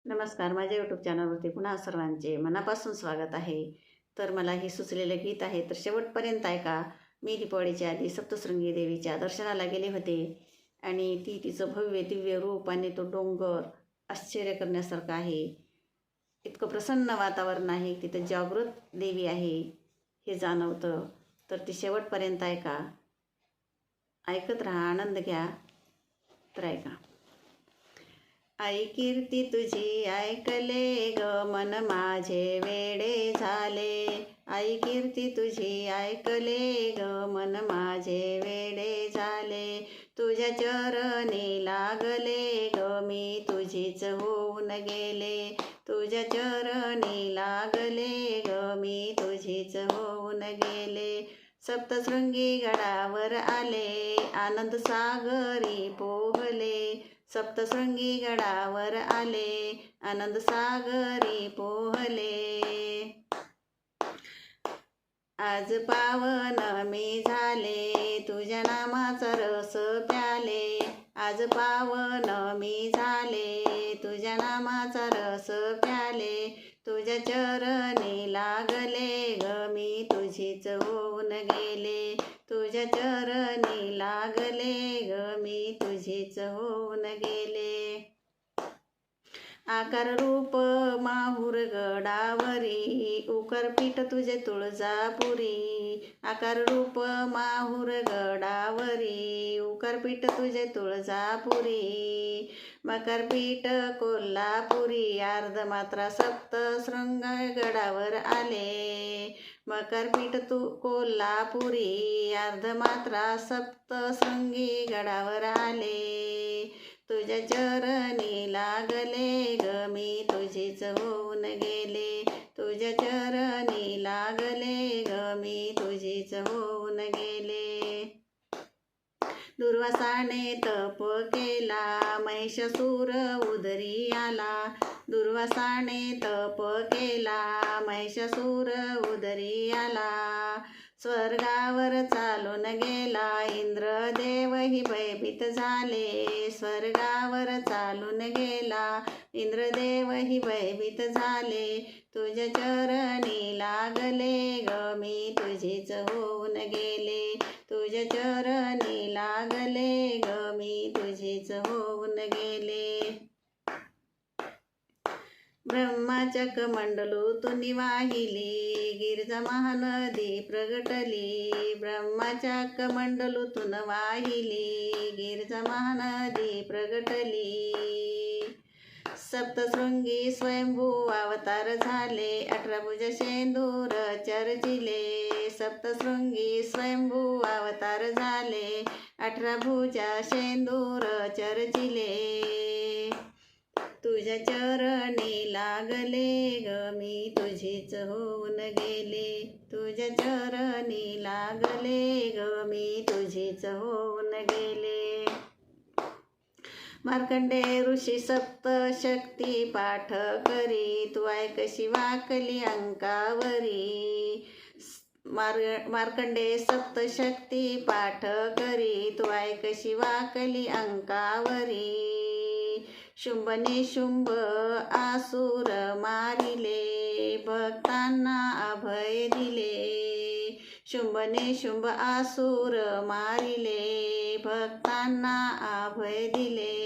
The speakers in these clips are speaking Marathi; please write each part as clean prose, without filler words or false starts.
नमस्कार. माझ्या यूट्यूब चॅनलवरती पुन्हा सर्वांचे मनापासून स्वागत आहे. तर मला हे सुचलेलं गीत आहे, तर शेवटपर्यंत ऐका. मी दीपावलीच्या आधी सप्तशृंगी देवीच्या दर्शनाला गेले होते आणि तिचं भव्य दिव्य रूप आणि तो डोंगर आश्चर्य करण्यासारखं आहे. इतकं प्रसन्न वातावरण आहे, तिथं जागृत देवी आहे हे जाणवतं. तर ती शेवटपर्यंत ऐका. ऐकत राहा, आनंद घ्या. तर ऐका. आई कीर्ती तुझी ऐकले ग, मन माझे वेडे झाले. आई कीर्ती तुझी ऐकले ग, मन माझे वेडे झाले. तुझ्या चरणी लागले ग, मी तुझीच होऊन गेले. तुझ्या चरणी लागले ग, मी तुझीच होऊन गेले. सप्तशृंगी गडावर आले, आनंद सागरी पोहले. सप्तशृंगी गडावर आले, आनंद सागरी पोहले. आज पावन मी झाले, तुझ्या नामाचा रस प्याले. आज पावन मी झाले, तुझ्या नामाचा रस प्याले. तुझ्या चरणी लागले ग, मी तुझीच होऊन गेले. तुझ्या चरणी लागले ग, मी तुझीच होऊन गेले. आकार रूप माहूर गडावरी, उकरपीठ तुझे तुळजापुरी. आकार रूप माहूर गडावरी, उकरपीठ तुझे तुळजापुरी. मकरपीठ कोल्हापुरी, अर्धमात्रा सप्तशृंग गडावर आले. मकरपीठ कोल्हापुरी, अर्धमात्रा सप्तशृंगी गडावर आले. तुझ्या चरणी लागले ग, मी तुझीच होऊन गेले. तुझ्या चरणी लागले ग, मी तुझीच होऊन गेले. दुर्वासाने तप केला, महिषासूर उदरी आला. दुर्वासाने तप केला, महिषासूर उदरी आला. स्वर्गावर चालून गेला, इंद्रदेवही भयभीत झाले. स्वर्गावर चालून गेला, इंद्रदेवही भयभीत झाले. तुझ्या चरणी लागले ग, मी तुझीच होऊन गेले. तुझ्या चरणी लागले ग, मी तुझीच होऊन गेले. ब्रह्माच्या कमंडलूतून वाहिली, गिरिजा महानदी प्रगटली. ब्रह्माच्या कमंडलूतून वाहिली, गिरिजा महानदी प्रगटली. सप्तशृंगी स्वयंभू अवतार झाले, 18 भुजा शेंदूर चर्चिले. सप्तशृंगी स्वयंभू अवतार झाले, 18 भुजा शेंदूर चर्चिले. तुझ्या चरणी लागले ग, मी तुझीच होऊन गेले. तुझ्या चरणी लागले ग, मी तुझीच होऊन गेले. मार्कंडे ऋषी सप्तशक्ती पाठ करी, तू ऐकशी वाकली अंकावरी. मार्कंडे सप्तशक्ती पाठ करी, तू ऐकशी वाकली अंकावरी. शुंभ निशुंभ आसुर मारिले, भक्तांना अभय दिले. शुंभ निशुंभ आसुर मारिले, भक्तांना अभय दिले.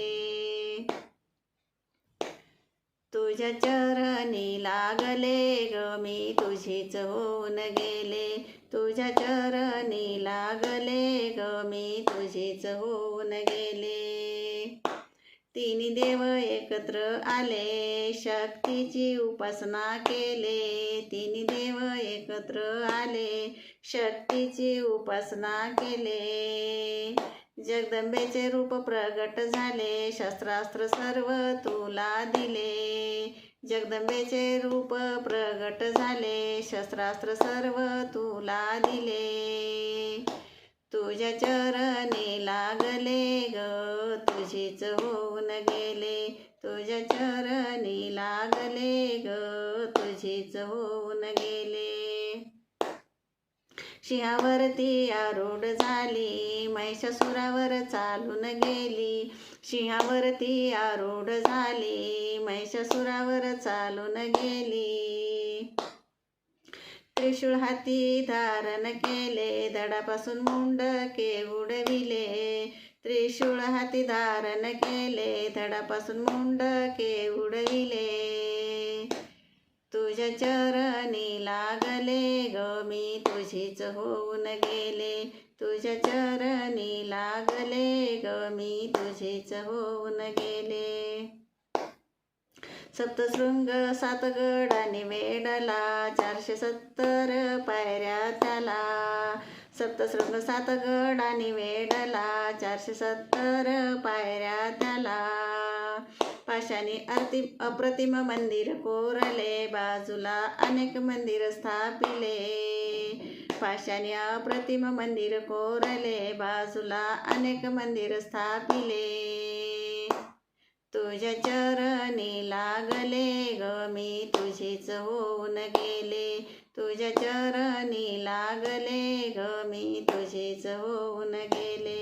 तुझ्या चरणी लागले ग, मी तुझीच होऊन गेले. तुझ्या चरणी लागले ग, मी तुझीच होऊन गेले. तिन्ही देव एकत्र आले, शक्तीची उपासना केले. तिन्ही देव एकत्र आले, शक्तीची उपासना केले. जगदंबेचे रूप प्रगट झाले, शस्त्रास्त्र सर्व तुला दिले. जगदंबेचे रूप प्रगट झाले, शस्त्रास्त्र सर्व तुला दिले. तुझ्या चरणी लागले ग, तुझीच होऊन गेले. तुझ्या चरणी लागले ग, तुझीच होऊन गेले. सिंहावरती आरूढ झाली, महिषासुरावर चालून गेली. सिंहावरती आरूढ झाली, महिषासुरावर चालून गेली. त्रिशूळ हाती धारण केले, धडापासून मुंडके उडविले. त्रिशूळ हाती धारण केले, धडापासून मुंडके उडविले. तुझ्या चरणी लागले ग मी, तुझीच होऊन गेले. तुझ्या चरणी लागले ग मी, तुझीच होऊन गेले. सप्तशृंग 7 गडाने वेढला, 470 पायऱ्या त्याला. सप्तशृंग 7 गडाने वेढला, 470 पायऱ्या त्याला. पाशाने अप्रतिम मंदिर कोरले, बाजूला अनेक मंदिर स्थापिले. पाशाने अप्रतिम मंदिर कोरले, बाजूला अनेक मंदिर स्थापिले. तुझ्या चरणी लागले ग मी, तुझीच होऊन गेले. तुझ्या चरणी लागले ग मी, तुझीच होऊन गेले.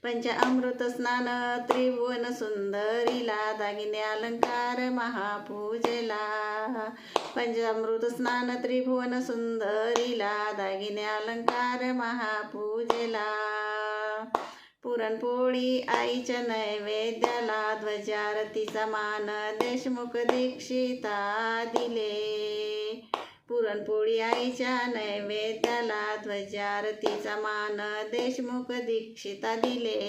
पंचामृत स्नान त्रिभुवन सुंदरीला, दागिने अलंकार महापूजेला. पंचामृत स्नान त्रिभुवन सुंदरीला, दागिने अलंकार महापूजेला. पुरणपोळी आईच्या नैवेद्याला, ध्वजारतीचा मान देशमुख दीक्षिता दिले. पुरणपोळी आईच्या नैवेद्याला, ध्वजारतीचा मान देशमुख दीक्षिता दिले.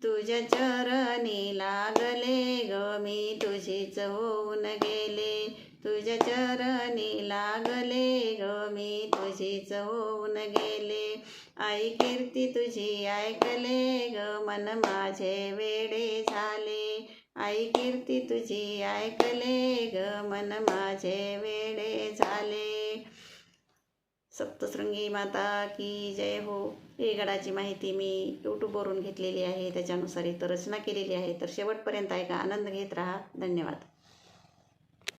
तुझ्या चरणी लागले ग मी, तुझीच होऊन गेले. तुझ्या चरणी लागले ग मी, तुझीच होऊन गेले. आई कीर्ती तुझी ऐकले ग, मन माझे वेडे झाले. आई कीर्ती तुझी ऐकले ग, मन माझे वेडे झाले. सप्तशृंगी माता की जय हो. ही गडाची माहिती मी यूट्यूबवरून घेतलेली आहे, त्याच्यानुसार इथं रचना केलेली आहे. तर शेवटपर्यंत ऐका, आनंद घेत राहा. धन्यवाद.